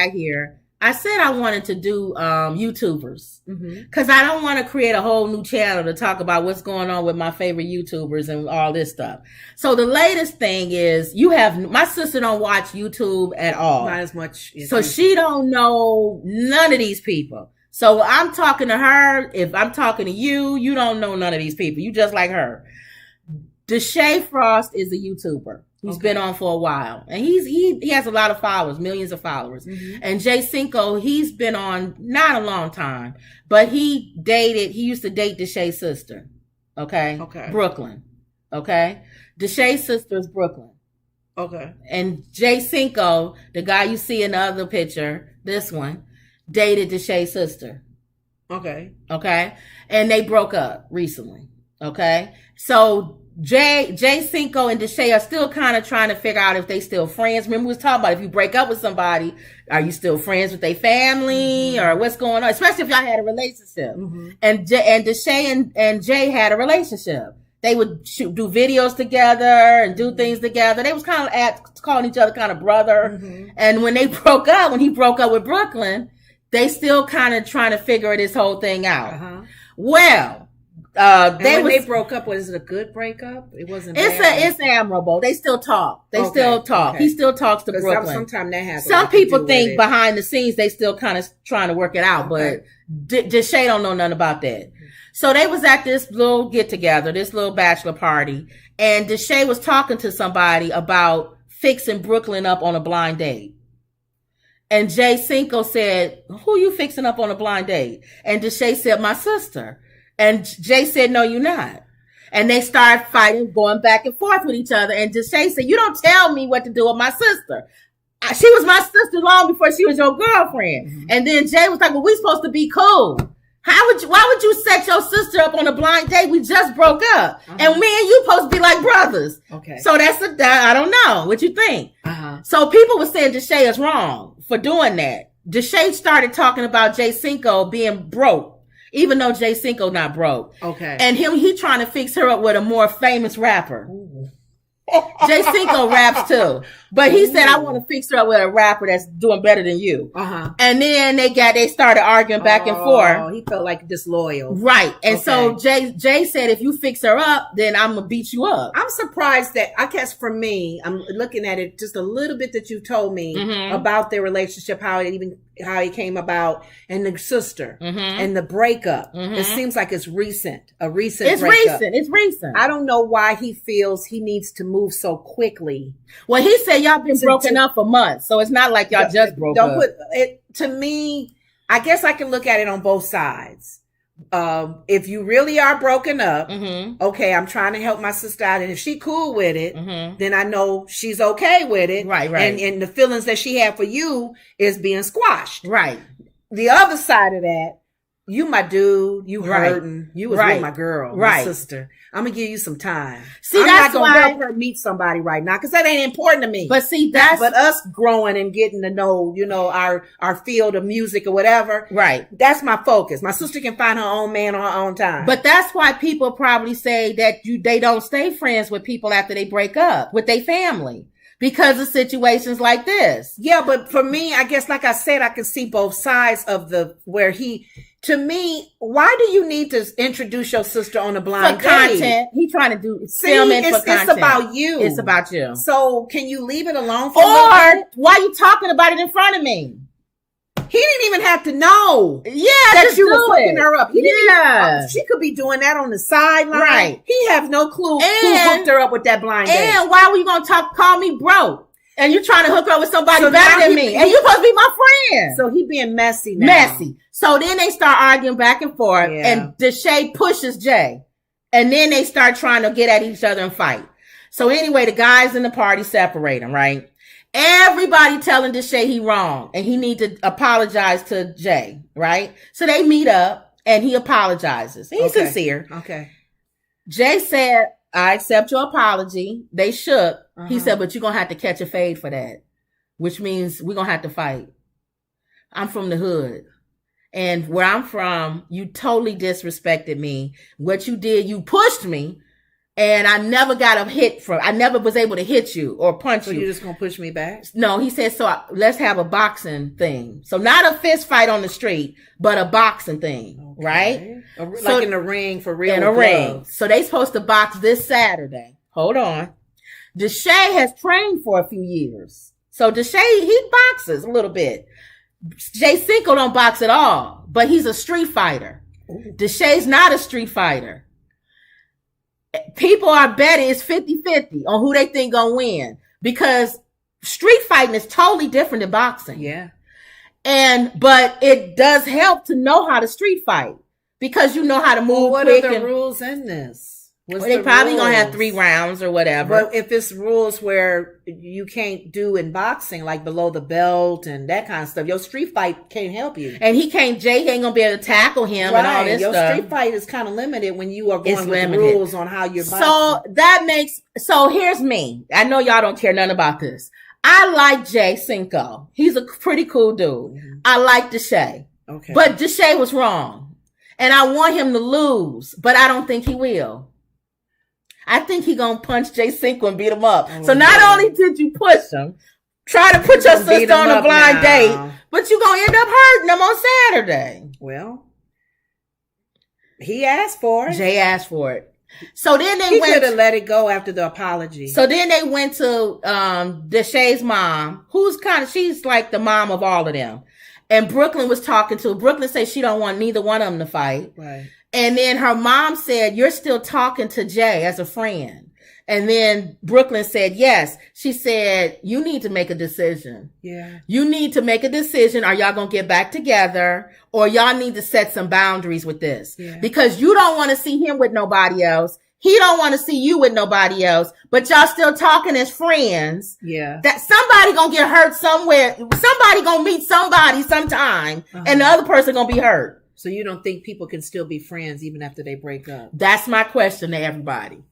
got here, I said I wanted to do YouTubers because I don't want to create a whole new channel to talk about what's going on with my favorite YouTubers and all this stuff. So the latest thing is my sister don't watch YouTube at all. Not as much. So she don't know none of these people. So I'm talking to her. If I'm talking to you, you don't know none of these people. You just like her. DeShae Frost is a YouTuber. He's been on for a while, and he has a lot of followers, millions of followers. And Jay Cinco, he's been on not a long time, but he used to date DeShae's sister. Okay. Brooklyn. Okay. DeShae's sister is Brooklyn. Okay. And Jay Cinco, the guy you see in the other picture, this one, dated DeShae's sister. Okay. Okay. And they broke up recently. Okay. So Jay Cinco and DeShae are still kind of trying to figure out if they still friends. Remember we was talking about if you break up with somebody, are you still friends with their family or what's going on? Especially if y'all had a relationship. And DeShae and Jay had a relationship. They would do videos together and do things together. They was kind of calling each other kind of brother. And when he broke up with Brooklyn, they still kind of trying to figure this whole thing out. Well, they broke up, was it a good breakup? It wasn't. It's admirable. They still talk. Still talk. Okay. He still talks to Brooklyn. Sometimes that happens. Some people think behind the scenes they still kind of trying to work it out, but DeShae don't know nothing about that. So they was at this little get together, this little bachelor party, and DeShae was talking to somebody about fixing Brooklyn up on a blind date. And Jay Cinco said, "Who you fixing up on a blind date?" And DeShae said, "My sister." And Jay said, "No, you're not." And they started fighting, going back and forth with each other. And DeShae said, "You don't tell me what to do with my sister. She was my sister long before she was your girlfriend." And then Jay was like, "Well, we supposed to be cool. Why would you set your sister up on a blind date? We just broke up. And me and you supposed to be like brothers." Okay. So I don't know. What you think? So people were saying DeShae is wrong for doing that. DeShae started talking about Jay Cinco being broke. Even though Jay Cinco not broke. Okay. And he trying to fix her up with a more famous rapper. Jay Cinco raps too. But he said, "I want to fix her up with a rapper that's doing better than you." And then they started arguing back and forth. He felt like disloyal. Right. And so Jay said, "If you fix her up, then I'm going to beat you up." I'm surprised that, I guess for me, I'm looking at it just a little bit that you told me about their relationship, how it came about, and the sister and the breakup. It seems like it's recent. It's recent. I don't know why he feels he needs to move so quickly. Well, he said y'all been broken up for months, so it's not like y'all just broke up. Put it to me. I guess I can look at it on both sides. If you really are broken up, okay, I'm trying to help my sister out, and if she cool with it, then I know she's okay with it, right. And the feelings that she had for you is being squashed, right. The other side of that, you my dude, you hurting, you was with my girl, my sister. I'm gonna give you some time. See, I'm that's not gonna help her meet somebody right now because that ain't important to me. But see, but us growing and getting to know, our field of music or whatever. Right. That's my focus. My sister can find her own man on her own time. But that's why people probably say that they don't stay friends with people after they break up with their family. Because of situations like this. Yeah, but for me, I guess, like I said, I can see both sides of to me, why do you need to introduce your sister on a blind date? For content. He trying to do filming for content. It's about you. It's about you. So can you leave it alone for a little bit? Why are you talking about it in front of me? He didn't even have to know that you were hooking her up. He didn't even, she could be doing that on the sideline. Right. He have no clue who hooked her up with that blind date. And why were you going to call me broke? And you trying to hook her up with somebody better than me. And you supposed to be my friend. So he being messy now. So then they start arguing back and forth. And DeShae pushes Jay. And then they start trying to get at each other and fight. So anyway, the guys in the party separate them, right? Everybody telling DeShae he wrong and he need to apologize to Jay, right? So they meet up and he apologizes. He's sincere. Okay. Jay said, "I accept your apology." They shook. He said, "But you're going to have to catch a fade for that," which means we're going to have to fight. I'm from the hood. And where I'm from, you totally disrespected me. What you did, you pushed me. And I never got a hit I never was able to hit you or punch you. So you're just going to push me back? No, he said, let's have a boxing thing. So not a fist fight on the street, but a boxing thing, right? Like in a ring for real. In a ring. So they supposed to box this Saturday. Hold on. DeShae has trained for a few years. So DeShae, he boxes a little bit. Jay Cinco don't box at all, but he's a street fighter. DeShae's not a street fighter. People are betting it's 50-50 on who they think gonna win because street fighting is totally different than boxing. Yeah. But it does help to know how to street fight because you know how to move what quick. What are the rules in this? They probably gonna have 3 rounds or whatever. But if it's rules where you can't do in boxing, like below the belt and that kind of stuff, your street fight can't help you. And Jay ain't gonna be able to tackle him and all this your stuff. Your street fight is kind of limited when you are going with the rules on how you're boxing. So here's me. I know y'all don't care nothing about this. I like Jay Cinco. He's a pretty cool dude. Mm-hmm. I like DeShae. Okay. But DeShae was wrong. And I want him to lose, but I don't think he will. I think he gonna punch Jay Cinco and beat him up. So not only did you push him, try to put your sister on a blind date, but you gonna end up hurting him on Saturday. Well, he asked for it. Jay asked for it. So then he could have let it go after the apology. So then they went to DeShae's mom, who's she's like the mom of all of them. And Brooklyn was talking to her. Brooklyn said she don't want neither one of them to fight. Right. And then her mom said, you're still talking to Jay as a friend. And then Brooklyn said, yes. She said, you need to make a decision. Yeah. You need to make a decision. Are y'all going to get back together? Or y'all need to set some boundaries with this? Yeah. Because you don't want to see him with nobody else. He don't want to see you with nobody else, but y'all still talking as friends. Yeah. That somebody gonna get hurt somewhere. Somebody gonna meet somebody sometime, and the other person gonna be hurt. So you don't think people can still be friends even after they break up? That's my question to everybody.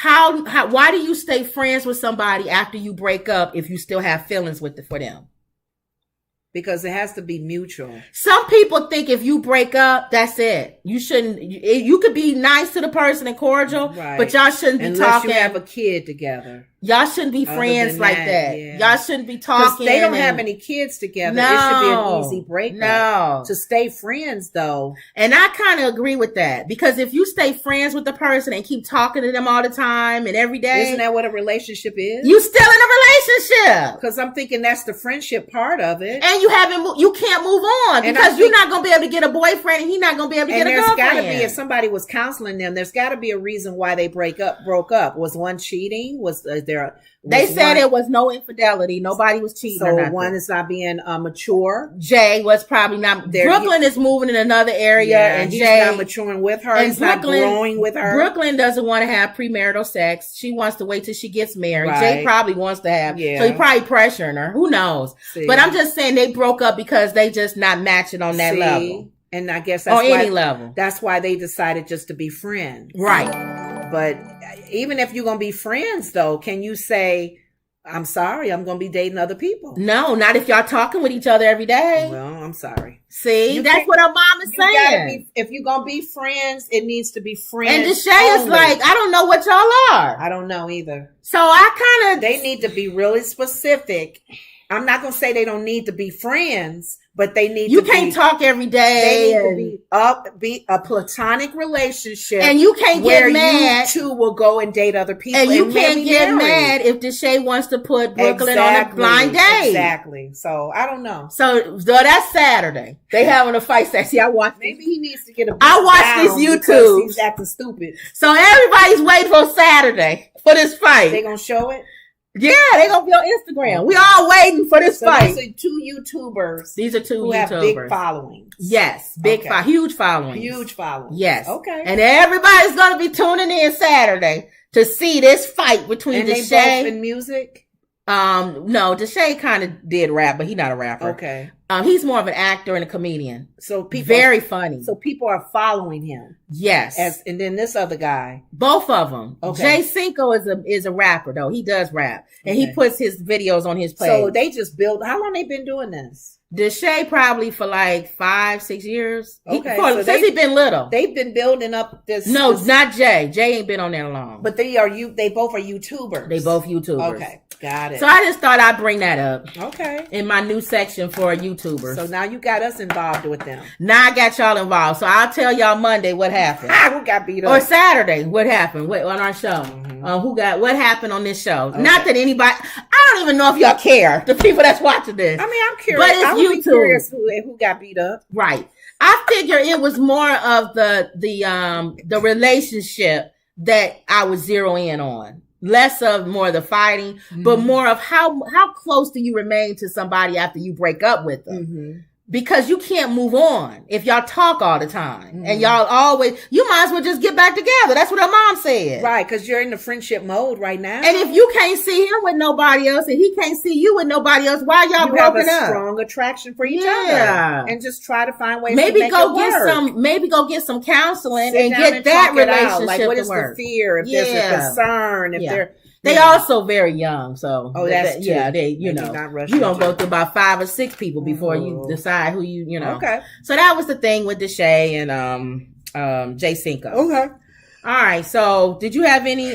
Why do you stay friends with somebody after you break up if you still have feelings for them? Because it has to be mutual. Some people think if you break up, that's it. You shouldn't. You could be nice to the person and cordial, right, but y'all shouldn't be talking. Unless you have a kid together. Y'all shouldn't be friends like that. Yeah. Y'all shouldn't be talking. They don't have any kids together. No, it should be an easy breakup. No. To stay friends, though. And I kind of agree with that. Because if you stay friends with the person and keep talking to them all the time and every day. Isn't that what a relationship is? You still in a relationship. Because I'm thinking that's the friendship part of it. And you can't move on. Because you're not going to be able to get a boyfriend and he's not going to be able to get a girlfriend. And there's got to be, if somebody was counseling them, there's got to be a reason why they broke up. Was one cheating? They said there was no infidelity. Nobody was cheating. So one is not being mature. Jay was probably not. Brooklyn is moving in another area, and he's Jay not maturing with her. He's not growing with her. Brooklyn doesn't want to have premarital sex. She wants to wait till she gets married. Right. Jay probably wants to have. Yeah. So he probably pressuring her. Who knows? But I'm just saying they broke up because they just not matching on that level. And I guess that's any level. That's why they decided just to be friends. Right. But even if you're going to be friends, though, can you say, I'm sorry, I'm going to be dating other people? No, not if y'all talking with each other every day. Well, I'm sorry. See, that's what our mom is saying. If you're going to be friends, it needs to be friends. And DeShae is like, I don't know what y'all are. I don't know either. So they need to be really specific. I'm not going to say they don't need to be friends, but they need You can't talk every day. They need to be a platonic relationship. And you can't get mad. You two will go and date other people. And you can't get mad if DeShae wants to put Brooklyn on a blind date. Exactly. So I don't know. So that's Saturday. They having a fight session. Maybe he needs to get a I watched this YouTube. He's acting stupid. So everybody's waiting for Saturday for this fight. They gonna show it? Yeah, they're going to be on Instagram. We all waiting for this fight. These are two YouTubers. These are two who have big followings. Yes, huge followings. Huge followings. Yes. Okay. And everybody's going to be tuning in Saturday to see this fight between DeShae. And they both in music? No, DeShae kind of did rap, but he's not a rapper. Okay. He's more of an actor and a comedian. So people very funny. So people are following him. Yes. And then this other guy. Both of them. Okay. Jay Cinco is a rapper though. He does rap. And he puts his videos on his page. So they just how long they been doing this? DeShae probably for like 5-6 years. Okay, Since he been little. They've been building up this. No, not Jay. Jay ain't been on there long. But they both are YouTubers. They both YouTubers. Okay, got it. So I just thought I'd bring that up. Okay. In my new section for YouTubers. So now you got us involved with them. Now I got y'all involved. So I'll tell y'all Monday what happened. Who got beat up? Oh, Or Saturday what happened on our show. What happened on this show. Okay. Not that anybody, I don't even know if y'all care, the people that's watching this. I mean, I'm curious. But it's I would YouTube. Be curious who got beat up. Right. I figure it was more of the relationship that I would zero in on. Less of more the fighting, but more of how close do you remain to somebody after you break up with them? Because you can't move on if y'all talk all the time and y'all you might as well just get back together. That's what her mom said. Right, because you're in the friendship mode right now. And if you can't see him with nobody else and he can't see you with nobody else, why y'all broken up? You have a strong attraction for each other. And just try to find ways to make it work. Maybe go get some counseling and get get that relationship like, what to is work. The fear? If there's a concern, if they also very young, so that's true. They you gonna go through about 5 or 6 people before you decide who you know. Okay. So that was the thing with DeShae and Jay Cinco. Okay. All right. So did you have any